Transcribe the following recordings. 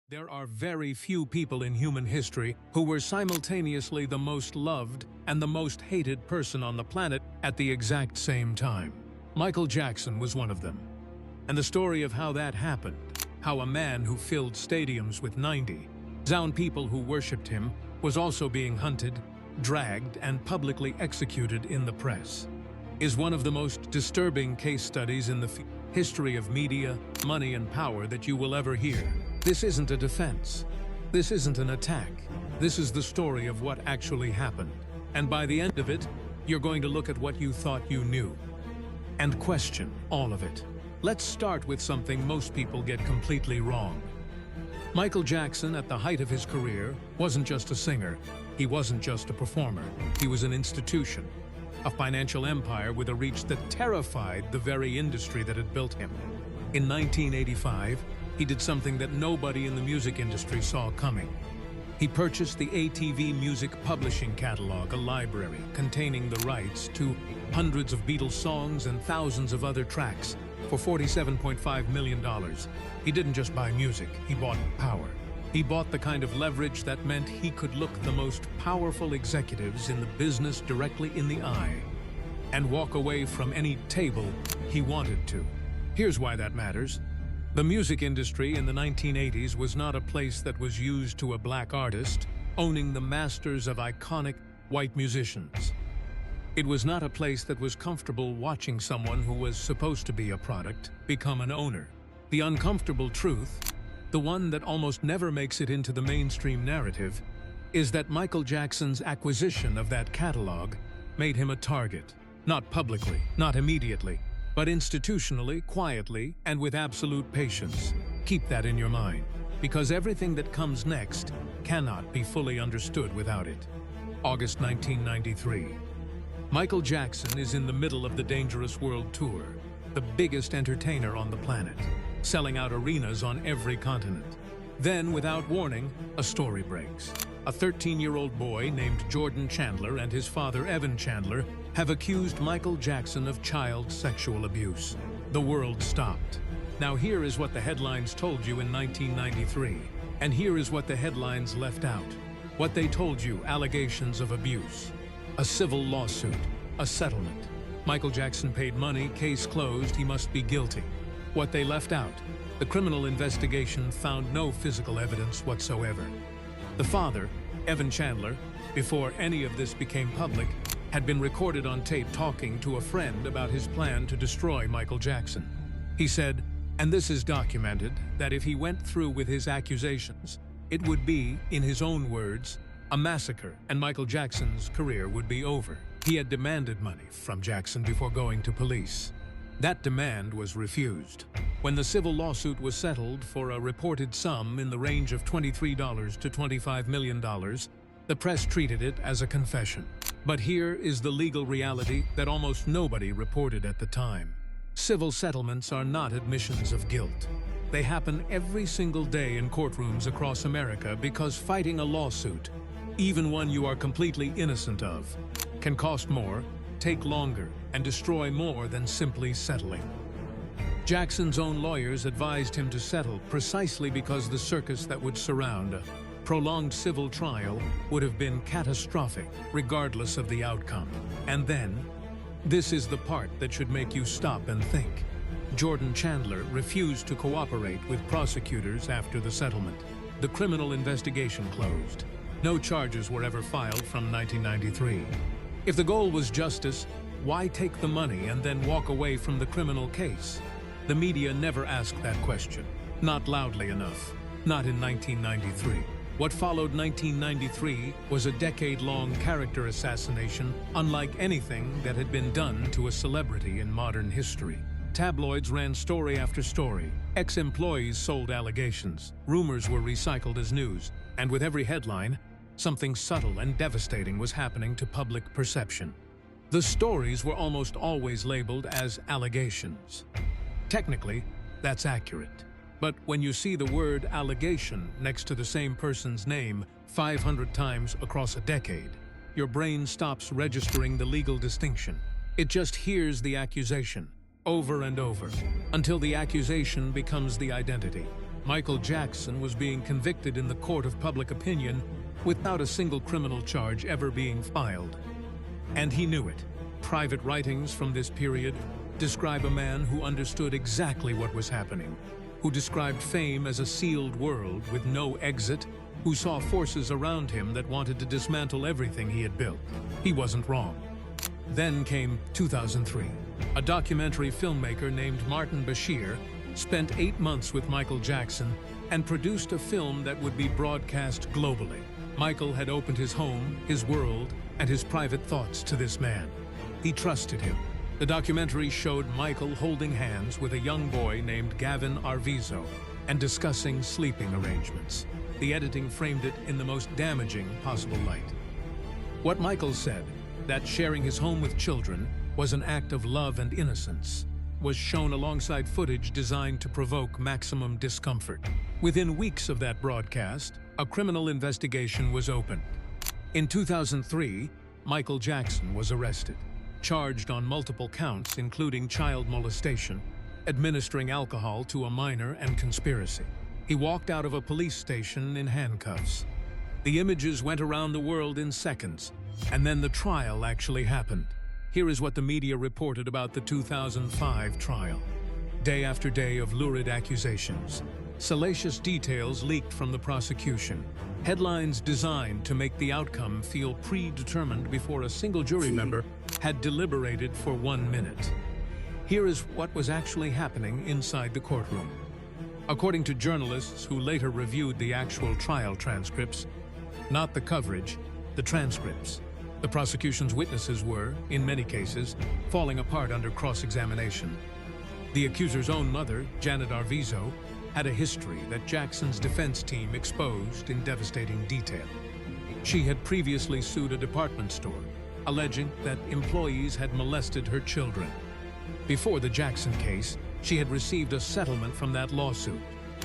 There are very few people in human history who were simultaneously the most loved and the most hated person on the planet at the exact same time. Michael Jackson was one of them. And the story of how that happened, how a man who filled stadiums with 90,000 people who worshipped him was also being hunted, dragged, and publicly executed in the press, is one of the most disturbing case studies in the history of media, money, and power that you will ever hear. This isn't a defense. This isn't an attack. This is the story of what actually happened. And by the end of it, you're going to look at what you thought you knew and question all of it. Let's start with something most people get completely wrong. Michael Jackson, at the height of his career, wasn't just a singer. He wasn't just a performer. He was an institution, a financial empire with a reach that terrified the very industry that had built him. In 1985, he did something that nobody in the music industry saw coming. He purchased the ATV Music Publishing Catalog, a library containing the rights to hundreds of Beatles songs and thousands of other tracks, for $47.5 million. He didn't just buy music, he bought power. He bought the kind of leverage that meant he could look the most powerful executives in the business directly in the eye and walk away from any table he wanted to. Here's why that matters. The music industry in the 1980s was not a place that was used to a black artist owning the masters of iconic white musicians. It was not a place that was comfortable watching someone who was supposed to be a product become an owner. The uncomfortable truth, the one that almost never makes it into the mainstream narrative, is that Michael Jackson's acquisition of that catalog made him a target. Not publicly, not immediately, but institutionally, quietly, and with absolute patience. Keep that in your mind, because everything that comes next cannot be fully understood without it. August 1993. Michael Jackson is in the middle of the Dangerous World Tour, the biggest entertainer on the planet, selling out arenas on every continent. Then, without warning, a story breaks. A 13-year-old boy named Jordan Chandler and his father Evan Chandler have accused Michael Jackson of child sexual abuse. The world stopped. Now here is what the headlines told you in 1993, and here is what the headlines left out. What they told you: allegations of abuse, a civil lawsuit, a settlement. Michael Jackson paid money, case closed, he must be guilty. What they left out: the criminal investigation found no physical evidence whatsoever. The father, Evan Chandler, before any of this became public, had been recorded on tape talking to a friend about his plan to destroy Michael Jackson. He said, and this is documented, that if he went through with his accusations, it would be, in his own words, a massacre, and Michael Jackson's career would be over. He had demanded money from Jackson before going to police. That demand was refused. When the civil lawsuit was settled for a reported sum in the range of $23 to $25 million, the press treated it as a confession. But here is the legal reality that almost nobody reported at the time. Civil settlements are not admissions of guilt. They happen every single day in courtrooms across America because fighting a lawsuit, even one you are completely innocent of, can cost more, take longer, and destroy more than simply settling. Jackson's own lawyers advised him to settle precisely because the circus that would surround a prolonged civil trial would have been catastrophic, regardless of the outcome. And then, this is the part that should make you stop and think. Jordan Chandler refused to cooperate with prosecutors after the settlement. The criminal investigation closed. No charges were ever filed from 1993. If the goal was justice, why take the money and then walk away from the criminal case? The media never asked that question. Not loudly enough. Not in 1993. What followed 1993 was a decade-long character assassination unlike anything that had been done to a celebrity in modern history. Tabloids ran story after story. Ex-employees sold allegations. Rumors were recycled as news. And with every headline, something subtle and devastating was happening to public perception. The stories were almost always labeled as allegations. Technically, that's accurate. But when you see the word allegation next to the same person's name 500 times across a decade, your brain stops registering the legal distinction. It just hears the accusation over and over until the accusation becomes the identity. Michael Jackson was being convicted in the court of public opinion without a single criminal charge ever being filed. And he knew it. Private writings from this period describe a man who understood exactly what was happening, who described fame as a sealed world with no exit, who saw forces around him that wanted to dismantle everything he had built. He wasn't wrong. Then came 2003. A documentary filmmaker named Martin Bashir spent 8 months with Michael Jackson and produced a film that would be broadcast globally. Michael had opened his home, his world, and his private thoughts to this man. He trusted him. The documentary showed Michael holding hands with a young boy named Gavin Arvizo and discussing sleeping arrangements. The editing framed it in the most damaging possible light. What Michael said, that sharing his home with children was an act of love and innocence, was shown alongside footage designed to provoke maximum discomfort. Within weeks of that broadcast, a criminal investigation was opened. In 2003, Michael Jackson was arrested, charged on multiple counts including child molestation, administering alcohol to a minor, and conspiracy. He walked out of a police station in handcuffs. The images went around the world in seconds, and then the trial actually happened. Here is what the media reported about the 2005 trial. Day after day of lurid accusations. Salacious details leaked from the prosecution. Headlines designed to make the outcome feel predetermined before a single jury member had deliberated for 1 minute. Here is what was actually happening inside the courtroom. According to journalists who later reviewed the actual trial transcripts, not the coverage, the transcripts, the prosecution's witnesses were, in many cases, falling apart under cross-examination. The accuser's own mother, Janet Arvizo, had a history that Jackson's defense team exposed in devastating detail. She had previously sued a department store, alleging that employees had molested her children. Before the Jackson case, she had received a settlement from that lawsuit.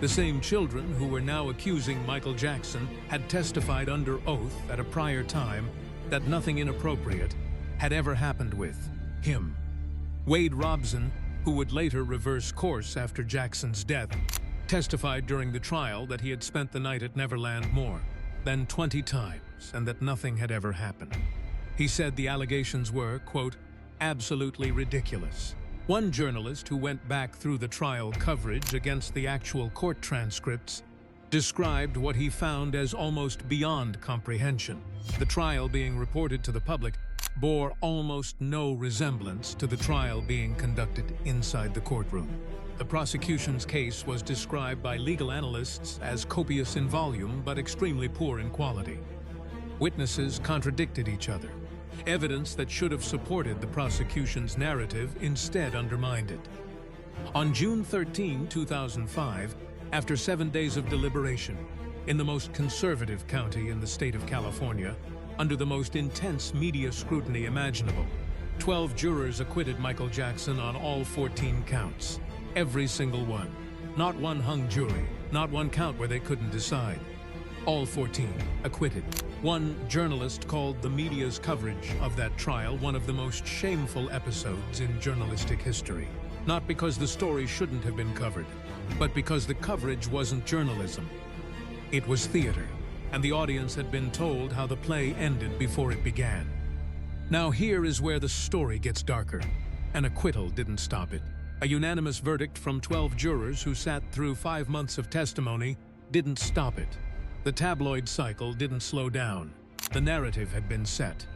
The same children who were now accusing Michael Jackson had testified under oath at a prior time that nothing inappropriate had ever happened with him. Wade Robson, who would later reverse course after Jackson's death, testified during the trial that he had spent the night at Neverland more than 20 times and that nothing had ever happened. He said the allegations were, quote, absolutely ridiculous. One journalist who went back through the trial coverage against the actual court transcripts described what he found as almost beyond comprehension. The trial being reported to the public bore almost no resemblance to the trial being conducted inside the courtroom. The prosecution's case was described by legal analysts as copious in volume but extremely poor in quality. Witnesses contradicted each other. Evidence that should have supported the prosecution's narrative instead undermined it. On June 13, 2005, after 7 days of deliberation, in the most conservative county in the state of California, under the most intense media scrutiny imaginable, 12 jurors acquitted Michael Jackson on all 14 counts. Every single one. Not one hung jury, not one count where they couldn't decide. All 14 acquitted. One journalist called the media's coverage of that trial one of the most shameful episodes in journalistic history. Not because the story shouldn't have been covered, but because the coverage wasn't journalism. It was theater, and the audience had been told how the play ended before it began. Now here is where the story gets darker. An acquittal didn't stop it. A unanimous verdict from 12 jurors who sat through 5 months of testimony didn't stop it. The tabloid cycle didn't slow down. The narrative had been set.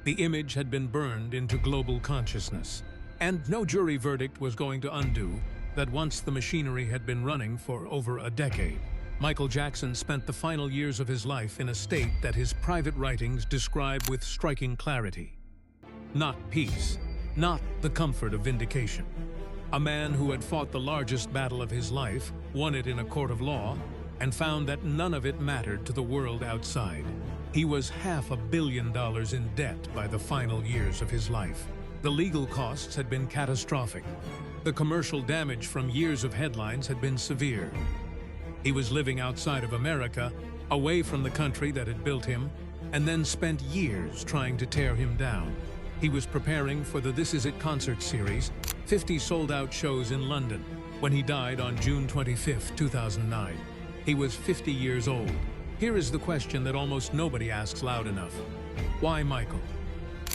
The image had been burned into global consciousness. And no jury verdict was going to undo that once the machinery had been running for over a decade. Michael Jackson spent the final years of his life in a state that his private writings describe with striking clarity. Not peace, not the comfort of vindication. A man who had fought the largest battle of his life, won it in a court of law, and found that none of it mattered to the world outside. He was $500 million in debt by the final years of his life. The legal costs had been catastrophic. The commercial damage from years of headlines had been severe. He was living outside of America, away from the country that had built him, and then spent years trying to tear him down. He was preparing for the This Is It concert series, 50 sold-out shows in London, when he died on June 25, 2009. He was 50 years old. Here is the question that almost nobody asks loud enough. Why Michael?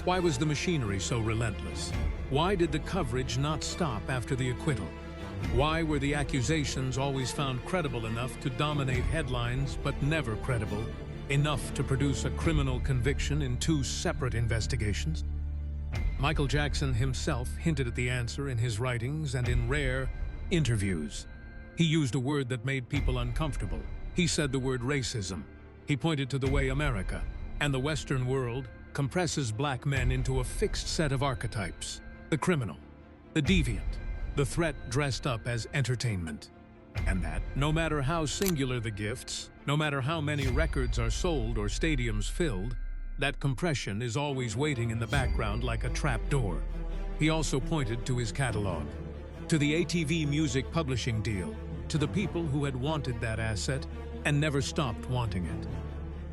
Why was the machinery so relentless? Why did the coverage not stop after the acquittal? Why were the accusations always found credible enough to dominate headlines, but never credible enough to produce a criminal conviction in 2 separate investigations? Michael Jackson himself hinted at the answer in his writings and in rare interviews. He used a word that made people uncomfortable. He said the word racism. He pointed to the way America and the Western world compresses black men into a fixed set of archetypes: the criminal, the deviant, the threat dressed up as entertainment. And that, no matter how singular the gifts, no matter how many records are sold or stadiums filled, that compression is always waiting in the background like a trap door. He also pointed to his catalog, to the ATV music publishing deal, to the people who had wanted that asset and never stopped wanting it.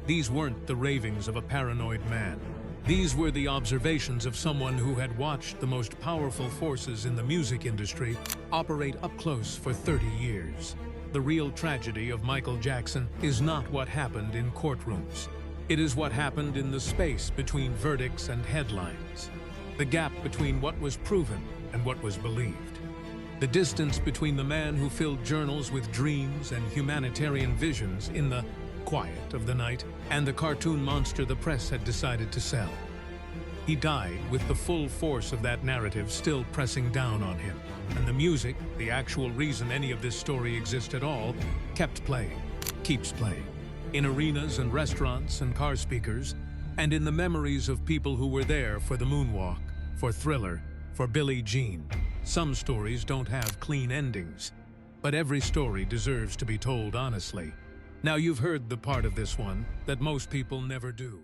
These weren't the ravings of a paranoid man. These were the observations of someone who had watched the most powerful forces in the music industry operate up close for 30 years. The real tragedy of Michael Jackson is not what happened in courtrooms. It is what happened in the space between verdicts and headlines. The gap between what was proven and what was believed. The distance between the man who filled journals with dreams and humanitarian visions in the quiet of the night and the cartoon monster the press had decided to sell. He died with the full force of that narrative still pressing down on him. And the music, the actual reason any of this story exists at all, kept playing, keeps playing. In arenas and restaurants and car speakers, and in the memories of people who were there for the moonwalk, for Thriller, for Billie Jean. Some stories don't have clean endings, but every story deserves to be told honestly. Now you've heard the part of this one that most people never do.